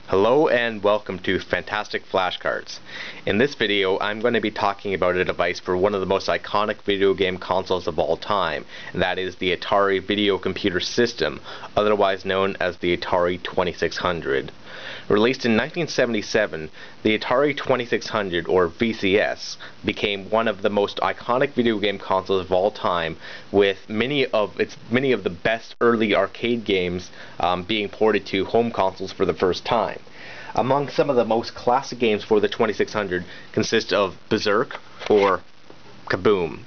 Hello and welcome to Fantastic Flashcarts. In this video I'm going to be talking about a device for one of the most iconic video game consoles of all time, and that is the Atari Video Computer System, otherwise known as the Atari 2600. Released in 1977, the Atari 2600, or VCS, became one of the most iconic video game consoles of all time, with many of the best early arcade games being ported to home consoles for the first time. Among some of the most classic games for the 2600 consist of Berserk or Kaboom.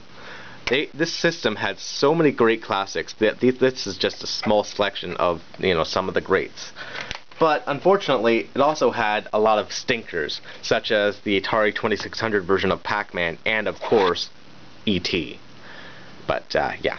This system had so many great classics that this is just a small selection of some of the greats. But unfortunately, it also had a lot of stinkers, such as the Atari 2600 version of Pac-Man and, of course, E.T. But, yeah.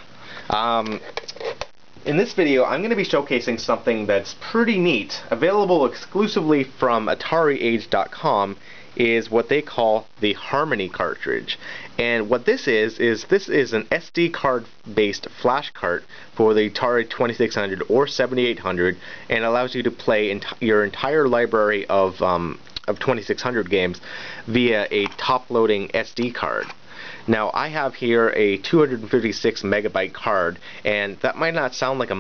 In this video, I'm going to be showcasing something that's pretty neat, available exclusively from AtariAge.com, is what they call the Harmony Cartridge. And what this is an SD card based flash cart for the Atari 2600 or 7800, and allows you to play your entire library of 2600 games via a top loading SD card. Now, I have here a 256 megabyte card, and that might not sound like a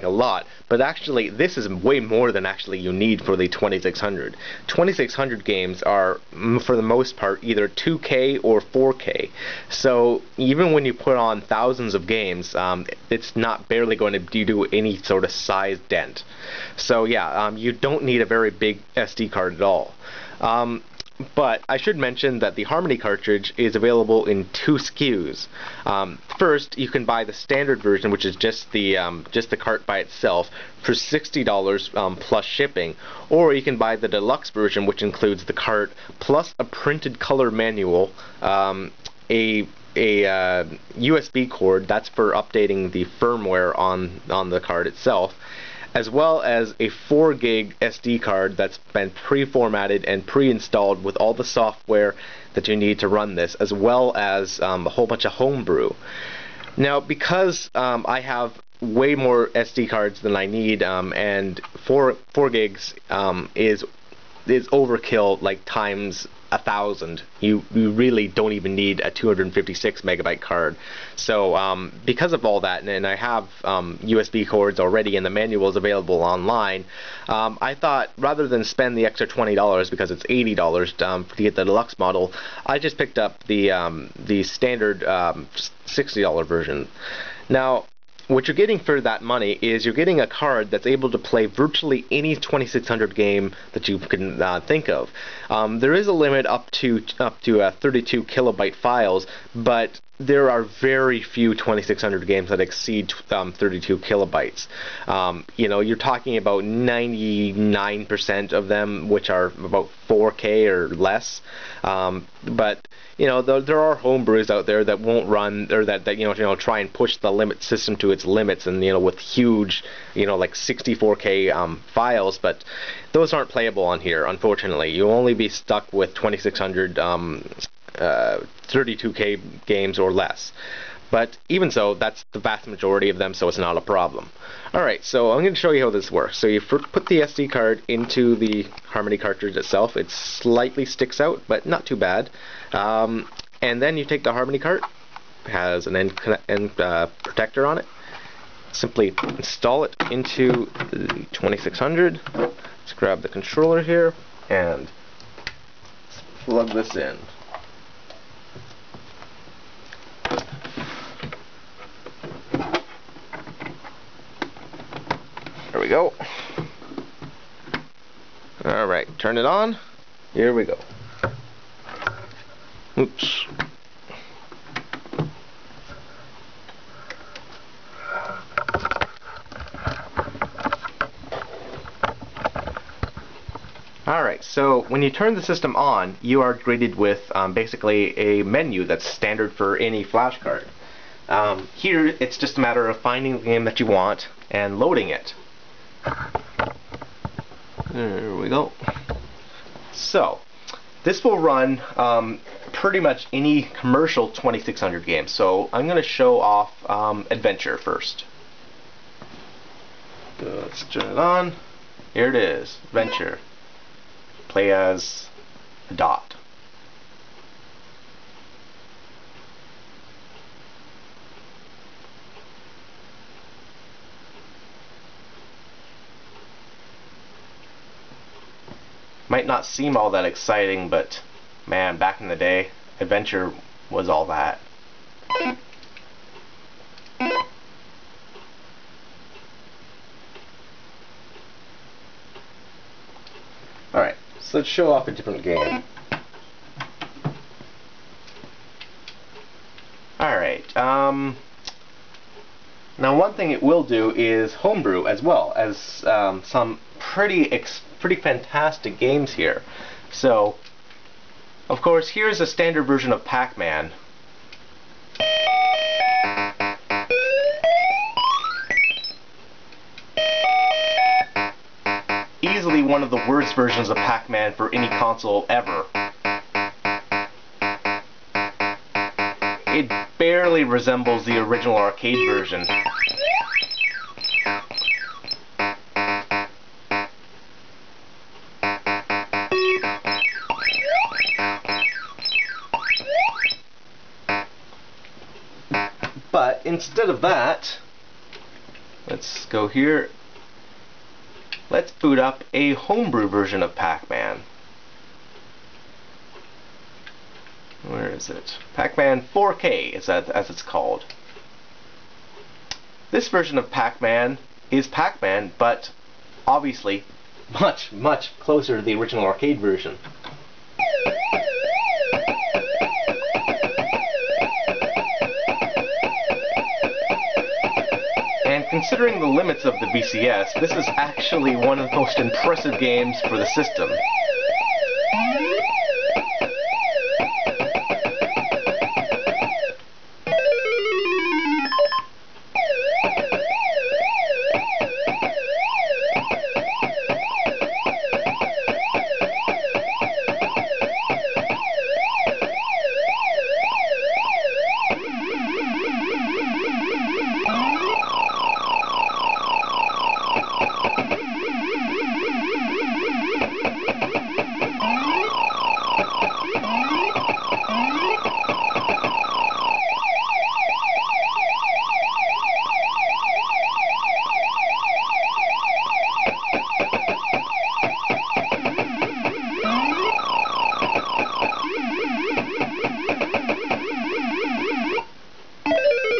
lot, but actually this is way more than actually you need for the 2600. 2600 games are, for the most part, either 2K or 4K. So even when you put on thousands of games, it's not barely going to do any sort of size dent. So yeah, you don't need a very big SD card at all. But I should mention that the Harmony cartridge is available in two SKUs. First, you can buy the standard version, which is just the cart by itself, for $60 plus shipping, or you can buy the deluxe version, which includes the cart plus a printed color manual, a USB cord that's for updating the firmware on the card itself, as well as a 4 gig SD card that's been pre-formatted and pre-installed with all the software that you need to run this, as well as a whole bunch of homebrew. Now, because I have way more SD cards than I need, and 4 gigs is overkill, like times 1,000. You really don't even need a 256 megabyte card. So because of all that, and I have USB cords already and the manual is available online, I thought rather than spend the extra $20, because it's $80 to get the deluxe model, I just picked up the standard $60 version. Now, what you're getting for that money is you're getting a card that's able to play virtually any 2600 game that you can think of. There is a limit up to 32 kilobyte files, but there are very few 2600 games that exceed 32 kilobytes. You're talking about 99% of them, which are about 4K or less. But there are homebrews out there that won't run, or that try and push the limit system to its limits, and with huge like 64K files, but those aren't playable on here, unfortunately. You'll only be stuck with 2600 32K games or less. But even so, that's the vast majority of them, so it's not a problem. Alright, so I'm going to show you how this works. So you put the SD card into the Harmony cartridge itself. It slightly sticks out, but not too bad. And then you take the Harmony cart. It has an end protector on it. Simply install it into the 2600. Let's grab the controller here and plug this in. There we go. Alright, turn it on. Here we go. Oops. Alright, so when you turn the system on, you are greeted with basically a menu that's standard for any flash card. Here, it's just a matter of finding the game that you want and loading it. There we go. So, this will run pretty much any commercial 2600 game. So, I'm going to show off Adventure first. So let's turn it on. Here it is. Adventure. Play as a dot. Might not seem all that exciting, but man, back in the day, adventure was all that. Alright, so let's show off a different game. Alright, now one thing it will do is homebrew as well as some pretty fantastic games here. So, of course, here's a standard version of Pac-Man. Easily one of the worst versions of Pac-Man for any console ever. It barely resembles the original arcade version. But instead of that, let's go here. Let's boot up a homebrew version of Pac-Man. Where is it? Pac-Man 4K as it's called. This version of Pac-Man is Pac-Man, but obviously much closer to the original arcade version. Considering the limits of the VCS, this is actually one of the most impressive games for the system.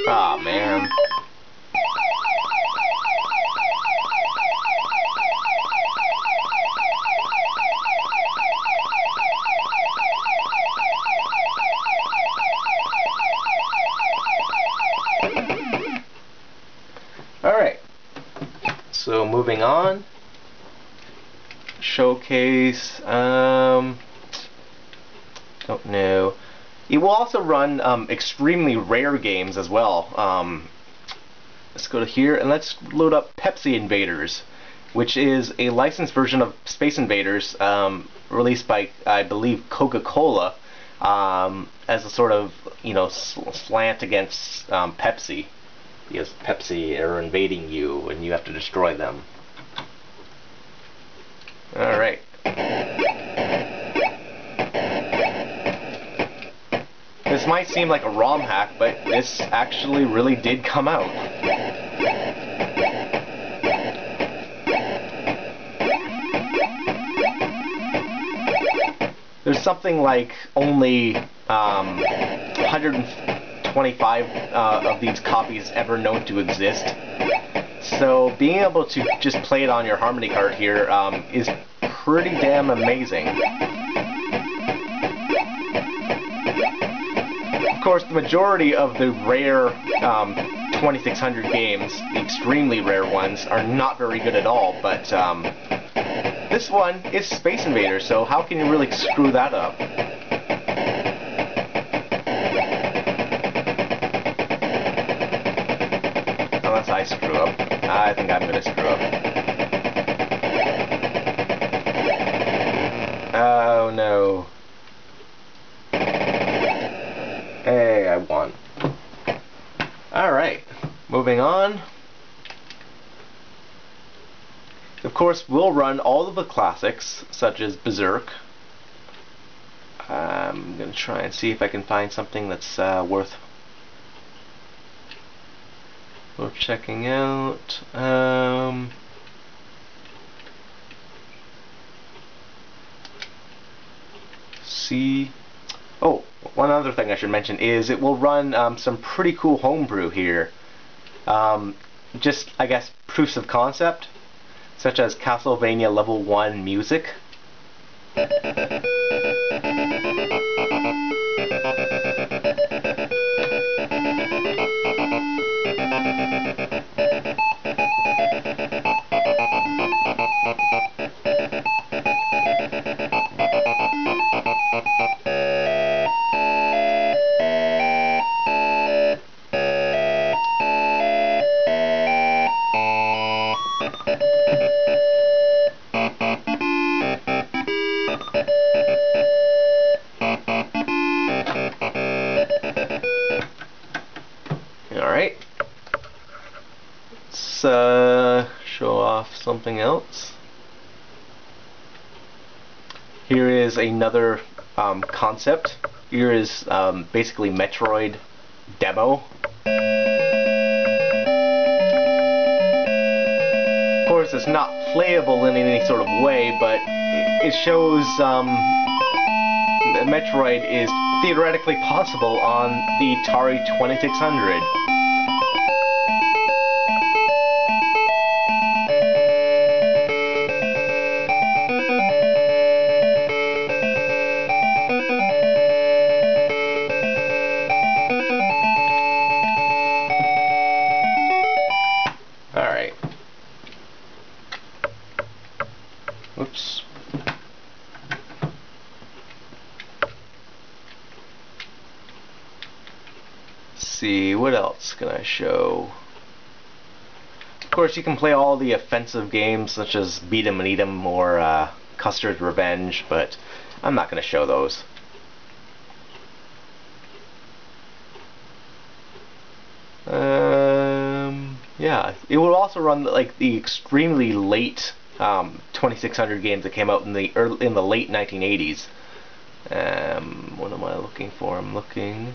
Ah, man. Alright, so moving on. Showcase, don't know. It will also run extremely rare games as well. Let's go to here and let's load up Pepsi Invaders, which is a licensed version of Space Invaders released by, I believe, Coca-Cola as a sort of, you know, slant against Pepsi, because Pepsi are invading you and you have to destroy them. Alright. This might seem like a ROM hack, but this actually really did come out. There's something like only 125 of these copies ever known to exist. So being able to just play it on your Harmony card here is pretty damn amazing. Of course, the majority of the rare 2600 games, the extremely rare ones, are not very good at all, but this one is Space Invaders, so how can you really screw that up? Unless I screw up. I think I'm gonna screw up. Oh no. Hey, I won. Alright, moving on. Of course, will run all of the classics, such as Berserk. I'm going to try and see if I can find something that's worth checking out. See. Oh, one other thing I should mention is it will run some pretty cool homebrew here. Just, I guess, proofs of concept, such as Castlevania Level 1 music. Alright, let's show off something else. Here is another concept. Here is basically Metroid demo. Of course, it's not playable in any sort of way, but it shows that Metroid is theoretically possible on the Atari 2600. Alright. Oops. See, what else can I show? Of course, you can play all the offensive games such as Beat 'em and Eat 'em or Custer's Revenge, but I'm not going to show those. Yeah, it will also run like the extremely late 2600 games that came out in the late 1980s. What am I looking for? I'm looking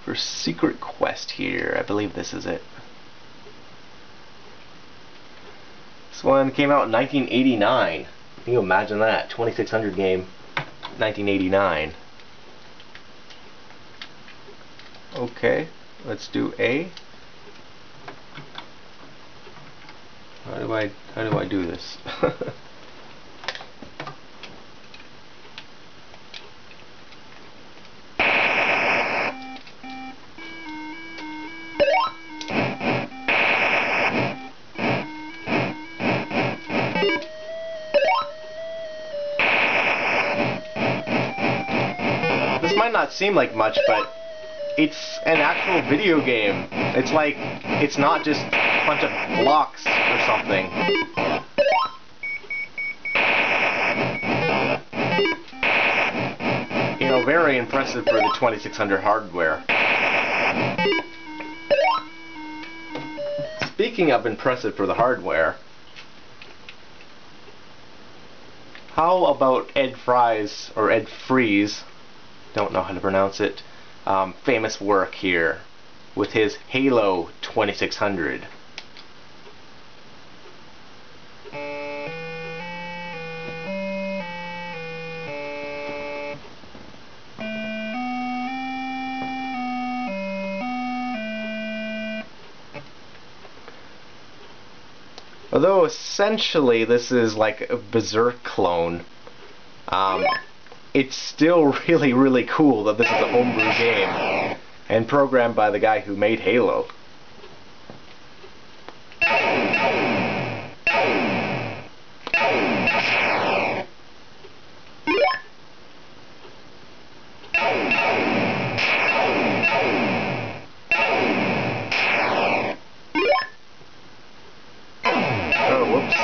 for Secret Quest here. I believe this is it. This one came out in 1989. Can you imagine that? 2600 game, 1989. Okay, let's do A. How do I do this? This might not seem like much, but it's an actual video game. It's like, it's not just a bunch of blocks or something. You know, very impressive for the 2600 hardware. Speaking of impressive for the hardware, how about Ed Fry's, or Ed Freeze, don't know how to pronounce it, famous work here with his Halo 2600. Although essentially this is like a Berserk clone, it's still really cool that this is a homebrew game and programmed by the guy who made Halo. Oh, whoops.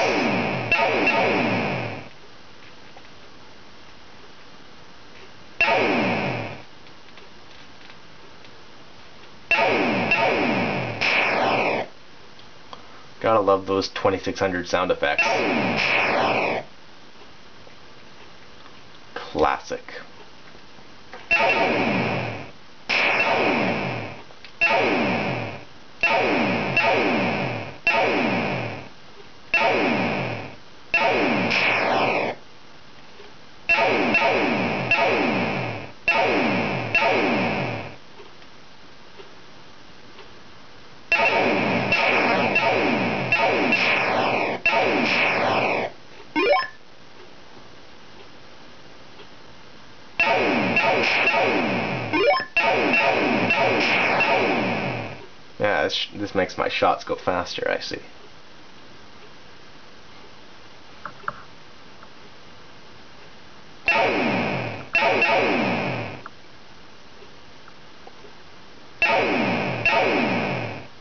Gotta love those 2600 sound effects. Classic. Yeah, this makes my shots go faster, I see.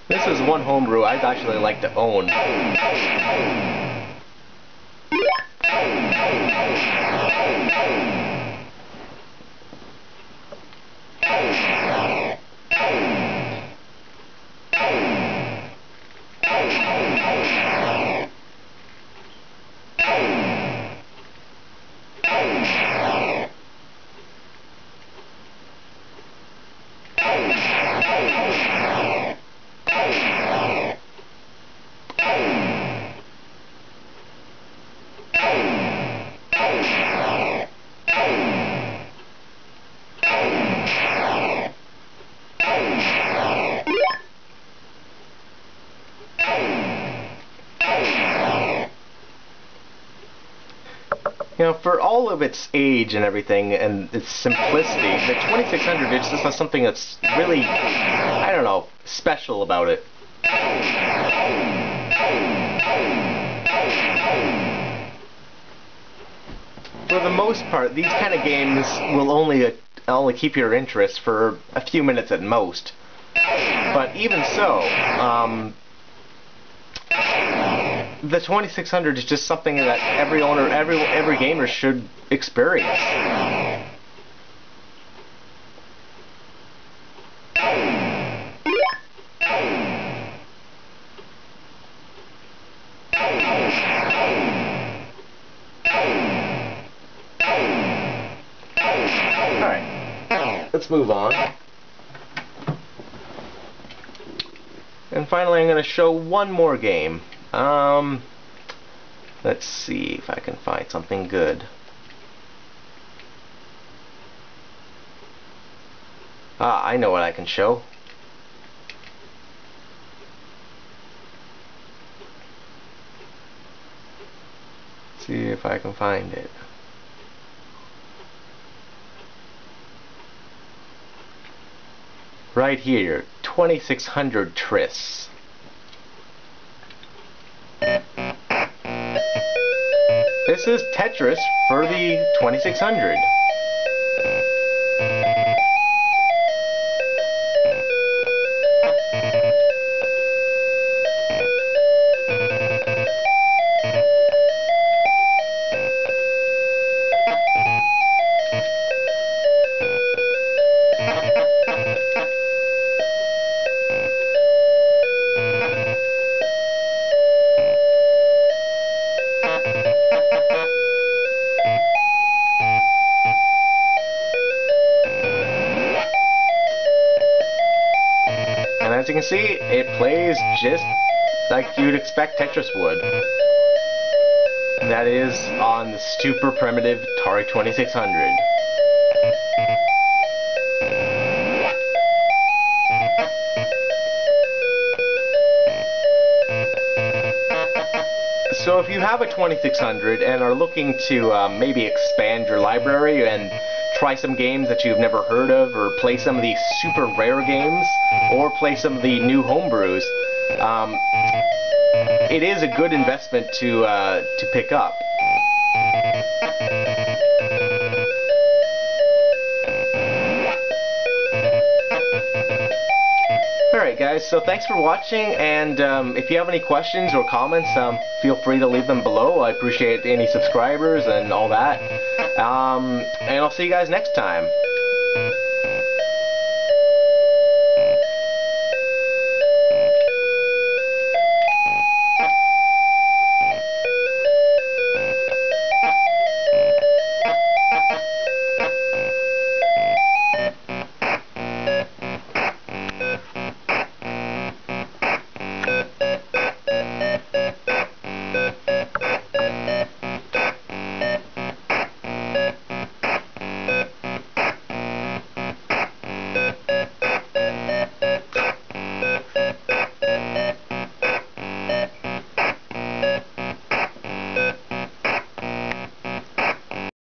This is one homebrew I'd actually like to own. You know, for all of its age and everything, and its simplicity, the 2600 just has something that's really, I don't know, special about it. For the most part, these kind of games will only keep your interest for a few minutes at most. But even so, the 2600 is just something that every owner, every gamer should experience. Alright, let's move on. And finally I'm going to show one more game. Let's see if I can find something good. Ah, I know what I can show. Let's see if I can find it. Right here, 2600 Tris. This is Tetris for the 2600. As you can see, it plays just like you'd expect Tetris would. And that is on the super primitive Atari 2600. So if you have a 2600 and are looking to maybe expand your library and try some games that you've never heard of, or play some of these super rare games, or play some of the new homebrews, it is a good investment to pick up. Alright guys, so thanks for watching, and if you have any questions or comments, feel free to leave them below. I appreciate any subscribers and all that. And I'll see you guys next time.